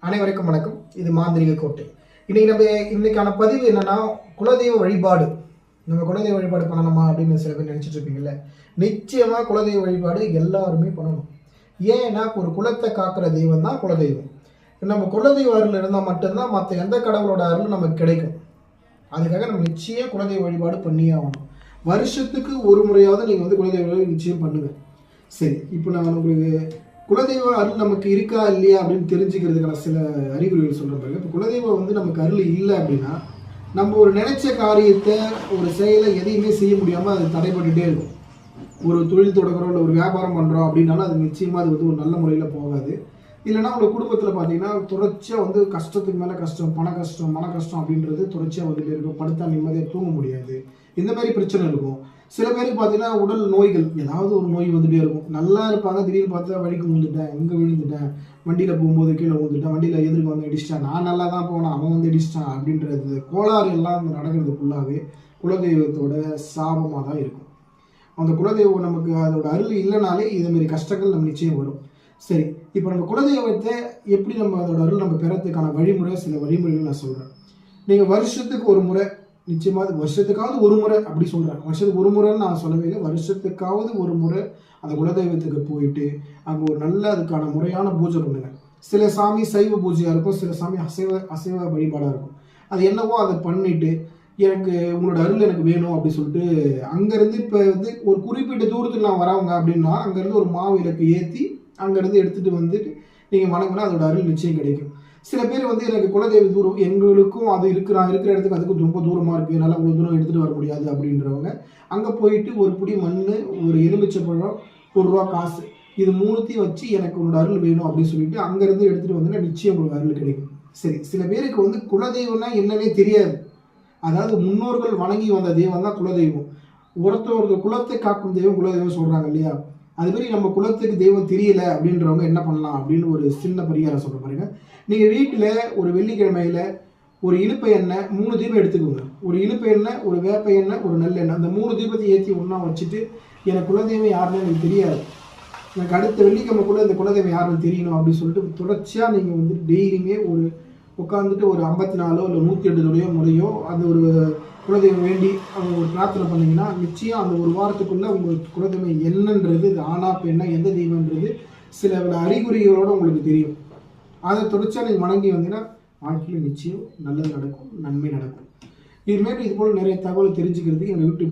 அனைவருக்கும் வணக்கம். இது மாந்திரிக கோட்டை. இன்னைக்கான பதிவு என்னன்னா, குலதெய்வ வழிபாடு. நம்ம குலதெய்வ வழிபாடு பண்ணணுமா அப்படின்னு சில பேர் நினைச்சிட்டு இருப்பீங்கல்ல. நிச்சயமா குலதெய்வ வழிபாடு எல்லாருமே பண்ணணும். ஏன்னா ஒரு குலத்தை காக்கிற தெய்வம் தான் குலதெய்வம். நம்ம குலதெய்வ அருள் இருந்தால் மட்டும்தான் மற்ற எந்த கடவுளோட அருள் நமக்கு கிடைக்கும். அதுக்காக நம்ம நிச்சயம் குலதெய்வ வழிபாடு பண்ணியே ஆகணும். வருஷத்துக்கு ஒரு முறையாவது நீங்கள் குலதெய்வ நிச்சயம் பண்ணுங்க. சரி, இப்போ நான் உங்களுக்கு குலதெய்வ அருள் நமக்கு இருக்கா இல்லையா அப்படின்னு தெரிஞ்சுக்கிறதுக்கான சில அறிகுறிகள் சொல்கிற பாருங்க. இப்போ குலதெய்வம் நமக்கு அருள் இல்லை அப்படின்னா, நம்ம ஒரு நினைச்ச காரியத்தை, ஒரு செயலை எதையுமே செய்ய முடியாமல் அது தடைப்பட்டுகிட்டே இருக்கும். ஒரு தொழில் தொடங்குறோம், இல்லை ஒரு வியாபாரம் பண்ணுறோம் அப்படின்னாலும் அது நிச்சயமாக அது ஒரு நல்ல முறையில் போகாது. இல்லைன்னா உங்கள் குடும்பத்தில் பார்த்தீங்கன்னா தொடர்ச்சியாக கஷ்டத்துக்கு மேலே கஷ்டம், மன கஷ்டம் அப்படின்றது தொடர்ச்சியாக வந்துட்டு இருக்கும். படுத்தா நிம்மதியாக தூங்க முடியாது. இந்த மாதிரி பிரச்சனை இருக்கும். சில பேருக்கு பார்த்தீங்கன்னா உடல் நோய்கள், ஏதாவது ஒரு நோய் வந்துகிட்டே இருக்கும். நல்லா இருப்பாங்க, திடீர்னு பார்த்தா வழிக்கு விழுந்துட்டேன், இங்கே விழுந்துட்டேன், வண்டியில் போகும்போது கீழே விழுந்துட்டேன், வண்டியில் எதிர்க்கு வந்து இடிச்சிட்டேன், நான் நல்லா தான் போனேன், அவன் இடிச்சிட்டான் அப்படின்றது கோளாறு எல்லாம் நடக்கிறது ஃபுல்லாகவே குலதெய்வத்தோட சாபமாக தான் இருக்கும். அந்த குலதெய்வம் நமக்கு அதோட அருள் இல்லைனாலே இதுமாரி கஷ்டங்கள் நம்ம நிச்சயம் வரும். சரி, இப்போ நம்ம குலதெய்வத்தை எப்படி நம்ம அதோட அருள் நம்ம பெறத்துக்கான வழிமுறை, சில வழிமுறைகள் நான் சொல்கிறேன். நீங்கள் வருஷத்துக்கு ஒரு முறை, நிச்சயமாக வருஷத்துக்காவது ஒரு முறை அப்படி சொல்கிறேன். வருஷத்துக்கு ஒரு முறைன்னு நான் சொல்லவே இல்லை. வருஷத்துக்காவது ஒரு முறை அந்த குலதெய்வத்துக்கு போயிட்டு அங்கே ஒரு நல்ல அதுக்கான முறையான பூஜை பண்ணுங்க. சில சாமி சைவ பூஜையாக இருக்கும், சில சாமி அசைவ வழிபாடாக இருக்கும். அது என்னவோ அதை பண்ணிட்டு எனக்கு உங்களோட அருள் எனக்கு வேணும் அப்படி சொல்லிட்டு அங்கேருந்து இப்போ ஒரு குறிப்பிட்ட தூரத்துக்கு நான் வரவங்க அப்படின்னா அங்கேருந்து ஒரு மாவு விளக்கு ஏற்றி அங்கேருந்து எடுத்துகிட்டு வந்துட்டு நீங்கள் வணங்கினா அதோட அருள் நிச்சயம் கிடைக்கும். சில பேர் எனக்கு குலதெய்வ தூரம், எங்களுக்கும் அது இருக்கிற இடத்துக்கு அதுக்கு ரொம்ப தூரமாக இருக்குது, என்னால் அவ்வளோ தூரம் எடுத்துகிட்டு வர முடியாது அப்படின்றவங்க அங்கே போயிட்டு ஒரு புடி மண், ஒரு எலுமிச்சை பழம், ₹1 காசு, இது மூணுத்தையும் வச்சு எனக்கு உன்னோட அருள் வேணும் அப்படின்னு சொல்லிட்டு அங்கேருந்து எடுத்துகிட்டு வந்தீங்கன்னா நிச்சயம் உங்களுக்கு அருள் கிடைக்கும். சரி, சில பேருக்கு குலதெய்வம்னா என்னன்னே தெரியாது. அதாவது முன்னோர்கள் வணங்கி வந்த தெய்வம் தான் குலதெய்வம். ஒருத்தர் குலத்தை காக்கும் தெய்வம் குலதெய்வம் சொல்கிறாங்க இல்லையா? அதுமாரி நம்ம குலத்துக்கு தெய்வம் தெரியல அப்படின்றவங்க என்ன பண்ணலாம் அப்படின்னு ஒரு சின்ன பரிகாரம் சொல்ல பாருங்க. நீங்கள் வீட்டில் ஒரு வெள்ளிக்கிழமையில் ஒரு இலுப்பை எண்ணெய் 3 தீபம் எடுத்துக்கோங்க. ஒரு இலுப்பை எண்ணெய், ஒரு வேப்ப எண்ணெய், ஒரு நல்லெண்ணெய், அந்த 3 தீபத்தை ஏற்றி ஒன்றா வச்சுட்டு, எனக்கு குலதெய்வம் யாருன்னு எனக்கு தெரியாது, எனக்கு அடுத்த வெள்ளிக்கிழமைக்குள்ளே இந்த குலதெய்வம் யாருன்னு தெரியணும் அப்படின்னு சொல்லிட்டு தொடர்ச்சியாக நீங்கள் டெய்லியுமே ஒரு உட்காந்துட்டு ஒரு 54 இல்லை 108 முறையோ அந்த ஒரு குலதெய்வம் வேண்டி அவங்க ஒரு பிரார்த்தனை பண்ணிங்கன்னா நிச்சயம் அந்த ஒரு வாரத்துக்குள்ளே உங்களுக்கு குலதெய்வம் என்னன்றது, இது ஆனா பெண்ணா எந்த தெய்வன்றது சில அறிகுறிகளோடு உங்களுக்கு தெரியும். அதை தொடர்ச்சியாக நீங்கள் வணங்கி வந்தீங்கன்னா வாழ்க்கையில் நிச்சயம் நல்லது நடக்கும், நன்மை நடக்கும். இதுமாரி இது போல் நிறைய தகவல் தெரிஞ்சுக்கிறதுக்கு எங்கள் யூடியூப்